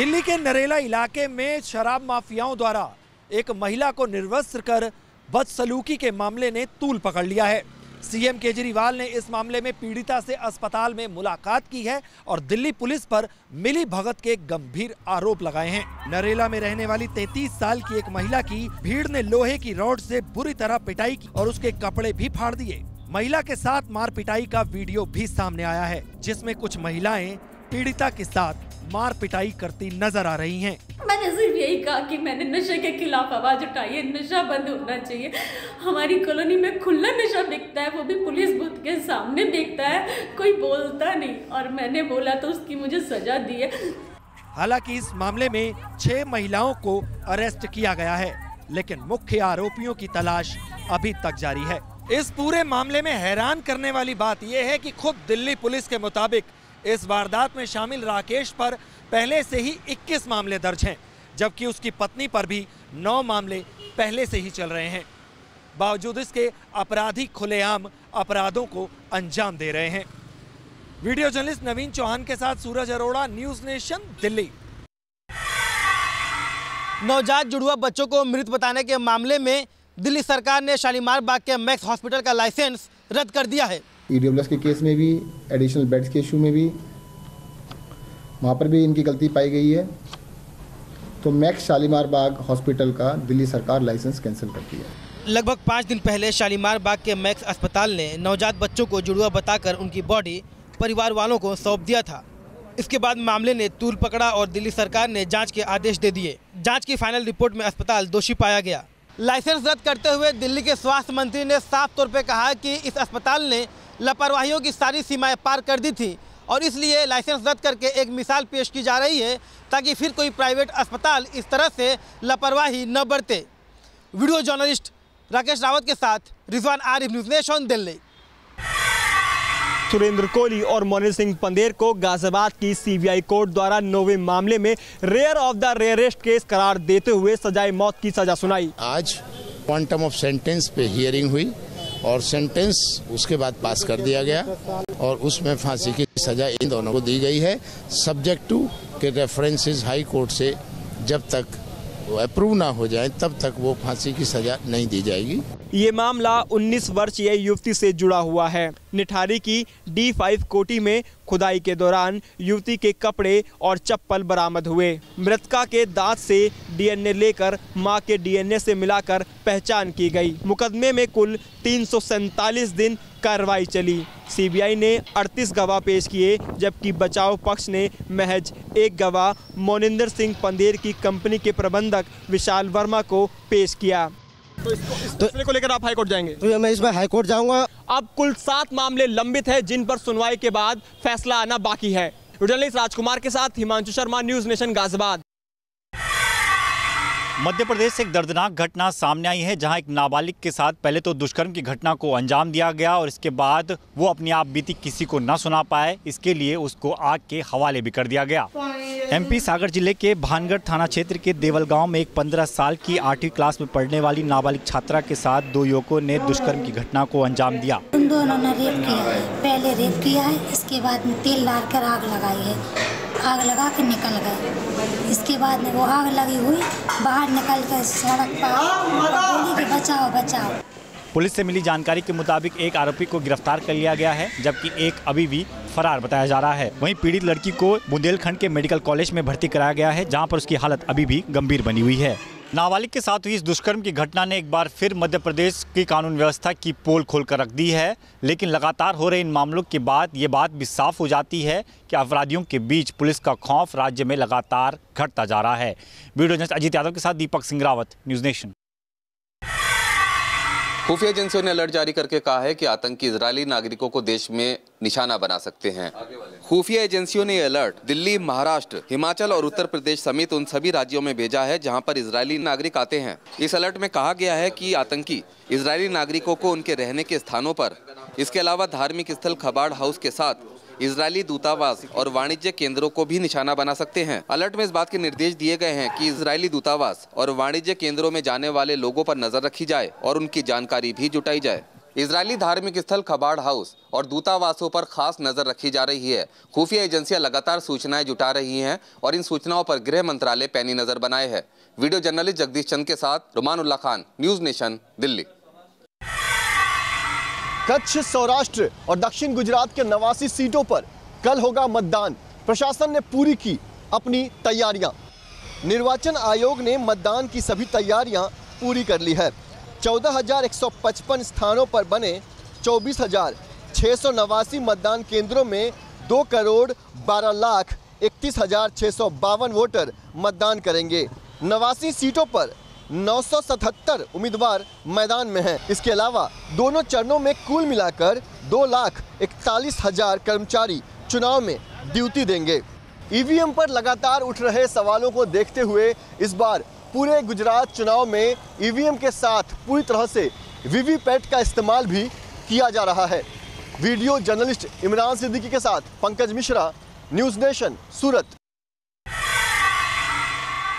दिल्ली के नरेला इलाके में शराब माफियाओं द्वारा एक महिला को निर्वस्त्र कर बदसलूकी के मामले ने तूल पकड़ लिया है। सीएम केजरीवाल ने इस मामले में पीड़िता से अस्पताल में मुलाकात की है और दिल्ली पुलिस पर मिली भगत के गंभीर आरोप लगाए हैं। नरेला में रहने वाली 33 साल की एक महिला की भीड़ ने लोहे की रॉड से बुरी तरह पिटाई की और उसके कपड़े भी फाड़ दिए। महिला के साथ मार पिटाई का वीडियो भी सामने आया है, जिसमें कुछ महिलाएं पीड़िता के साथ मार पिटाई करती नजर आ रही हैं। मैंने सिर्फ यही कहा कि मैंने नशे के खिलाफ आवाज उठाई है, नशा बंद होना चाहिए। हमारी कॉलोनी में खुला नशा बिकता है, वो भी पुलिस बूथ के सामने बिकता है, कोई बोलता नहीं और मैंने बोला तो उसकी मुझे सजा दी है। हालांकि इस मामले में 6 महिलाओं को अरेस्ट किया गया है, लेकिन मुख्य आरोपियों की तलाश अभी तक जारी है। इस पूरे मामले में हैरान करने वाली बात यह है कि खुद दिल्ली पुलिस के मुताबिक इस वारदात में शामिल राकेश पर पहले से ही 21 मामले दर्ज हैं, जबकि उसकी पत्नी पर भी 9 मामले पहले से ही चल रहे हैं। बावजूद इसके अपराधी खुलेआम अपराधों को अंजाम दे रहे हैं। वीडियो जर्नलिस्ट नवीन चौहान के साथ सूरज अरोड़ा, न्यूज़ नेशन, दिल्ली। नवजात जुड़वा बच्चों को मृत बताने के मामले में दिल्ली सरकार ने शालीमार बाग के मैक्स हॉस्पिटल का लाइसेंस रद्द कर दिया है। ईडब्ल्यूएस के केस में भी, एडिशनल बेड्स के इशू में भी, वहाँ पर भी इनकी गलती पाई गई है, तो मैक्स शालीमार बाग हॉस्पिटल का दिल्ली सरकार लाइसेंस कैंसिल करती है। लगभग 5 दिन पहले शालीमार बाग के मैक्स अस्पताल ने नवजात बच्चों को जुड़वा बताकर उनकी बॉडी परिवार वालों को सौंप दिया था। इसके बाद मामले ने तूल पकड़ा और दिल्ली सरकार ने जांच के आदेश दे दिए। जांच की फाइनल रिपोर्ट में अस्पताल दोषी पाया गया। लाइसेंस रद्द करते हुए दिल्ली के स्वास्थ्य मंत्री ने साफ तौर पर कहा कि इस अस्पताल ने लापरवाहियों की सारी सीमाएं पार कर दी थी और इसलिए लाइसेंस रद्द करके एक मिसाल पेश की जा रही है ताकि फिर कोई प्राइवेट अस्पताल इस तरह से लापरवाही न बरते। वीडियो जर्नलिस्ट राकेश रावत के साथ रिजवान आरिफ, न्यूज़ नेशन, दिल्ली। सुरेंद्र कोहली और मोनिल सिंह पंदेर को गाजियाबाद की सीबीआई कोर्ट द्वारा 9वें मामले में rare of the rarest case करार देते हुए सजाए मौत की सजा सुनाई। आज क्वांटम ऑफ सेंटेंस पे हियरिंग हुई और सेंटेंस उसके बाद पास कर दिया गया और उसमें फांसी की सजा इन दोनों को दी गई है, सब्जेक्ट टू के रेफरेंसेस हाई कोर्ट से जब तक अप्रूव ना हो जाए तब तक वो फांसी की सजा नहीं दी जाएगी। ये मामला 19 वर्षीय युवती से जुड़ा हुआ है। निठारी की D5 कोठी में खुदाई के दौरान युवती के कपड़े और चप्पल बरामद हुए। मृतका के दांत से डीएनए लेकर मां के डीएनए से मिलाकर पहचान की गई। मुकदमे में कुल 347 दिन कार्रवाई चली। सीबीआई ने 38 गवाह पेश किए, जबकि बचाव पक्ष ने महज 1 गवाह मोनिंदर सिंह पंदेर की कंपनी के प्रबंधक विशाल वर्मा को पेश किया। तो इस फैसले को लेकर आप हाईकोर्ट जाएंगे? तो मैं इसमें हाईकोर्ट जाऊंगा। अब कुल 7 मामले लंबित हैं, जिन पर सुनवाई के बाद फैसला आना बाकी है। जर्नलिस्ट राजकुमार के साथ हिमांशु शर्मा, न्यूज़ नेशन, गाजियाबाद। मध्य प्रदेश से एक दर्दनाक घटना सामने आई है, जहां एक नाबालिग के साथ पहले तो दुष्कर्म की घटना को अंजाम दिया गया और इसके बाद वो अपनी आप बीती किसी को ना सुना पाए, इसके लिए उसको आग के हवाले भी कर दिया गया। एमपी सागर जिले के भानगढ़ थाना क्षेत्र के देवल गांव में एक 15 साल की 8वीं क्लास में पढ़ने वाली नाबालिग छात्रा के साथ 2 युवकों ने दुष्कर्म की घटना को अंजाम दिया। उन दोनों ने रेप किया है, पहले रेप किया है, इसके बाद में तेल डालकर आग लगाई है, आग लगा कर निकल गए। इसके बाद में वो आग लगी हुई बाहर निकल कर सड़क पर बोली कि बचाओ बचाओ। पुलिस से मिली जानकारी के मुताबिक एक आरोपी को गिरफ्तार कर लिया गया है, जबकि एक अभी भी फरार बताया जा रहा है। वहीं पीड़ित लड़की को बुंदेलखंड के मेडिकल कॉलेज में भर्ती कराया गया है, जहां पर उसकी हालत अभी भी गंभीर बनी हुई है। नाबालिग के साथ हुई इस दुष्कर्म की घटना ने एक बार फिर मध्य प्रदेश की कानून व्यवस्था की पोल खोल कर रख दी है, लेकिन लगातार हो रहे इन मामलों के बाद ये बात भी साफ हो जाती है कि अपराधियों के बीच पुलिस का खौफ राज्य में लगातार घटता जा रहा है। वीडियो जर्नलिस्ट अजीत यादव के साथ दीपक सिंह रावत, न्यूज़ नेशन। खुफिया एजेंसियों ने अलर्ट जारी करके कहा है कि आतंकी इजरायली नागरिकों को देश में निशाना बना सकते हैं। खुफिया एजेंसियों ने यह अलर्ट दिल्ली, महाराष्ट्र, हिमाचल और उत्तर प्रदेश समेत उन सभी राज्यों में भेजा है जहां पर इजरायली नागरिक आते हैं। इस अलर्ट में कहा गया है कि आतंकी इजरायली नागरिकों को उनके रहने के स्थानों पर, इसके अलावा धार्मिक स्थल खबाड़ हाउस के साथ इजरायली दूतावास और वाणिज्य केंद्रों को भी निशाना बना सकते हैं। अलर्ट में इस बात के निर्देश दिए गए हैं कि इजरायली दूतावास और वाणिज्य केंद्रों में जाने वाले लोगों पर नजर रखी जाए और उनकी जानकारी भी जुटाई जाए। इजरायली धार्मिक स्थल खबाड़ हाउस और दूतावासों पर खास नजर रखी जा रही है। खुफिया एजेंसियां लगातार सूचनाएं जुटा रही हैं और इन सूचनाओं पर गृह मंत्रालय पैनी नजर बनाए है। वीडियो जर्नलिस्ट जगदीश चंद के साथ रुमानुल्लाह खान, न्यूज नेशन, दिल्ली। कच्छ, सौराष्ट्र और दक्षिण गुजरात के 89 सीटों पर कल होगा मतदान। प्रशासन ने पूरी की अपनी तैयारियां। निर्वाचन आयोग ने मतदान की सभी तैयारियां पूरी कर ली है। 14,155 स्थानों पर बने 24,689 मतदान केंद्रों में 2,12,31,652 वोटर मतदान करेंगे। 89 सीटों पर 977 उम्मीदवार मैदान में हैं। इसके अलावा दोनों चरणों में कुल मिलाकर 2,41,000 कर्मचारी चुनाव में ड्यूटी देंगे। ईवीएम पर लगातार उठ रहे सवालों को देखते हुए इस बार पूरे गुजरात चुनाव में ईवीएम के साथ पूरी तरह से वीवीपैट का इस्तेमाल भी किया जा रहा है। वीडियो जर्नलिस्ट इमरान सिद्दीकी के साथ पंकज मिश्रा, न्यूज़ नेशन, सूरत।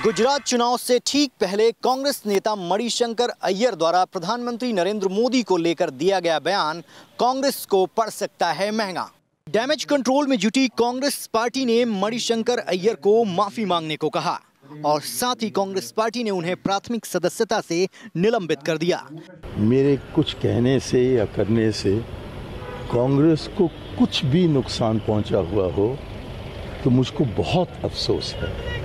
गुजरात चुनाव से ठीक पहले कांग्रेस नेता मणिशंकर अय्यर द्वारा प्रधानमंत्री नरेंद्र मोदी को लेकर दिया गया बयान कांग्रेस को पड़ सकता है महंगा। डैमेज कंट्रोल में जुटी कांग्रेस पार्टी ने मणिशंकर अय्यर को माफी मांगने को कहा और साथ ही कांग्रेस पार्टी ने उन्हें प्राथमिक सदस्यता से निलंबित कर दिया। मेरे कुछ कहने से या करने से कांग्रेस को कुछ भी नुकसान पहुंचा हुआ हो तो मुझको बहुत अफसोस है।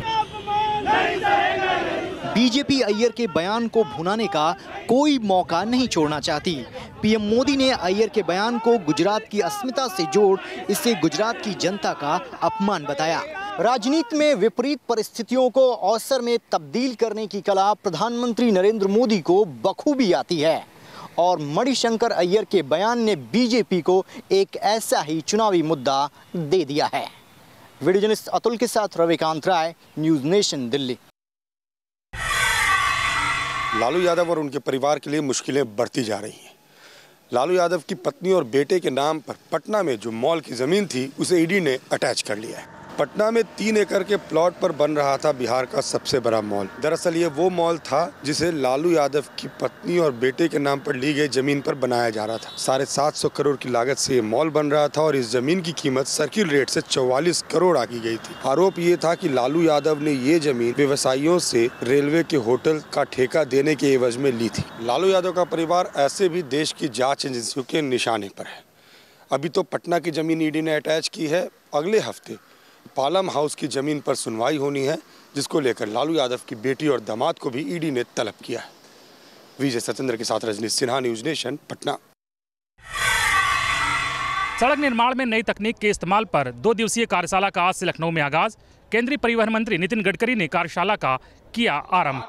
बीजेपी अय्यर के बयान को भुनाने का कोई मौका नहीं छोड़ना चाहती। पीएम मोदी ने अय्यर के बयान को गुजरात की अस्मिता से जोड़ इसे गुजरात की जनता का अपमान बताया। राजनीति में विपरीत परिस्थितियों को अवसर में तब्दील करने की कला प्रधानमंत्री नरेंद्र मोदी को बखूबी आती है और मणिशंकर अय्यर के बयान ने बीजेपी को एक ऐसा ही चुनावी मुद्दा दे दिया है। वीडियो जर्नलिस्ट अतुल के साथ रविकांत राय, न्यूज़ नेशन, दिल्ली। लालू यादव और उनके परिवार के लिए मुश्किलें बढ़ती जा रही हैं। लालू यादव की पत्नी और बेटे के नाम पर पटना में जो मॉल की ज़मीन थी उसे ईडी ने अटैच कर लिया है। पटना में 3 एकड़ के प्लॉट पर बन रहा था बिहार का सबसे बड़ा मॉल। दरअसल ये वो मॉल था जिसे लालू यादव की पत्नी और बेटे के नाम पर ली गई जमीन पर बनाया जा रहा था। 750 करोड़ की लागत से ये मॉल बन रहा था और इस जमीन की कीमत सर्किल रेट से 44 करोड़ आकी गई थी। आरोप ये था कि लालू यादव ने ये जमीन व्यवसायियों से रेलवे के होटल का ठेका देने के एवज में ली थी। लालू यादव का परिवार ऐसे भी देश की जाँच एजेंसियों के निशाने पर है। अभी तो पटना की जमीन ईडी ने अटैच की है। अगले हफ्ते पालम हाउस की जमीन पर सुनवाई होनी है, जिसको लेकर लालू यादव की बेटी और दामाद को भी ईडी ने तलब किया है। विजय सत्येंद्र के साथ रजनीश सिन्हा, न्यूज़ नेशन, पटना। सड़क निर्माण में नई तकनीक के इस्तेमाल पर 2 दिवसीय कार्यशाला का आज से लखनऊ में आगाज। केंद्रीय परिवहन मंत्री नितिन गडकरी ने कार्यशाला का किया आरंभ।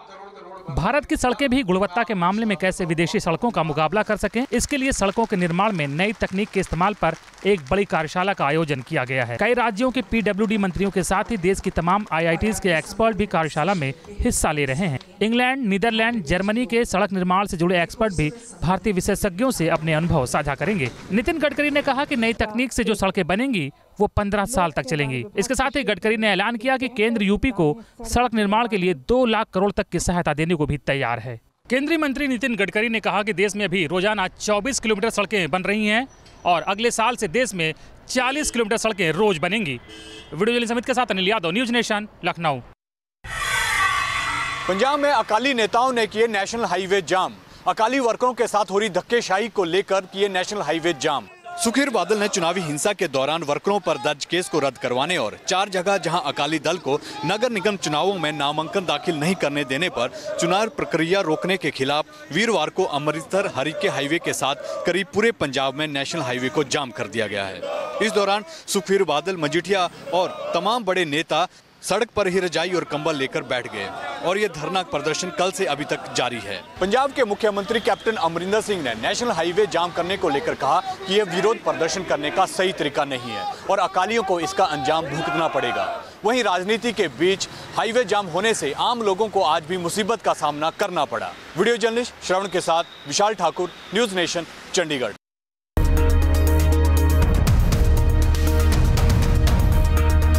भारत की सड़कें भी गुणवत्ता के मामले में कैसे विदेशी सड़कों का मुकाबला कर सकें, इसके लिए सड़कों के निर्माण में नई तकनीक के इस्तेमाल पर एक बड़ी कार्यशाला का आयोजन किया गया है। कई राज्यों के पीडब्ल्यूडी मंत्रियों के साथ ही देश की तमाम आईआईटीज के एक्सपर्ट भी कार्यशाला में हिस्सा ले रहे हैं। इंग्लैंड, नीदरलैंड, जर्मनी के सड़क निर्माण से जुड़े एक्सपर्ट भी भारतीय विशेषज्ञों से अपने अनुभव साझा करेंगे। नितिन गडकरी ने कहा कि नई तकनीक से जो सड़कें बनेंगी वो 15 साल तक चलेंगी। इसके साथ ही गडकरी ने ऐलान किया कि केंद्र यूपी को सड़क निर्माण के लिए 2 लाख करोड़ तक की सहायता देने को भी तैयार है। केंद्रीय मंत्री नितिन गडकरी ने कहा कि देश में अभी रोजाना 24 किलोमीटर सड़कें बन रही हैं और अगले साल से देश में 40 किलोमीटर सड़कें रोज बनेंगी। वीडियो जर्नलिस्ट समित के साथ अनिल यादव, न्यूज़ नेशन, लखनऊ। पंजाब में अकाली नेताओं ने किए नेशनल हाईवे जाम। अकाली वर्करों के साथ हो रही धक्केशाही को लेकर किए नेशनल हाईवे जाम। सुखबीर बादल ने चुनावी हिंसा के दौरान वर्करों पर दर्ज केस को रद्द करवाने और 4 जगह जहां अकाली दल को नगर निगम चुनावों में नामांकन दाखिल नहीं करने देने पर चुनाव प्रक्रिया रोकने के खिलाफ वीरवार को अमृतसर हरिके हाईवे के साथ करीब पूरे पंजाब में नेशनल हाईवे को जाम कर दिया गया है। इस दौरान सुखबीर बादल, मजीठिया और तमाम बड़े नेता सड़क पर ही रजाई और कंबल लेकर बैठ गए और ये धरना प्रदर्शन कल से अभी तक जारी है। पंजाब के मुख्यमंत्री कैप्टन अमरिंदर सिंह ने नेशनल हाईवे जाम करने को लेकर कहा कि यह विरोध प्रदर्शन करने का सही तरीका नहीं है और अकालियों को इसका अंजाम भुगतना पड़ेगा। वहीं राजनीति के बीच हाईवे जाम होने से आम लोगों को आज भी मुसीबत का सामना करना पड़ा। वीडियो जर्नलिस्ट श्रवण के साथ विशाल ठाकुर, न्यूज़ नेशन, चंडीगढ़।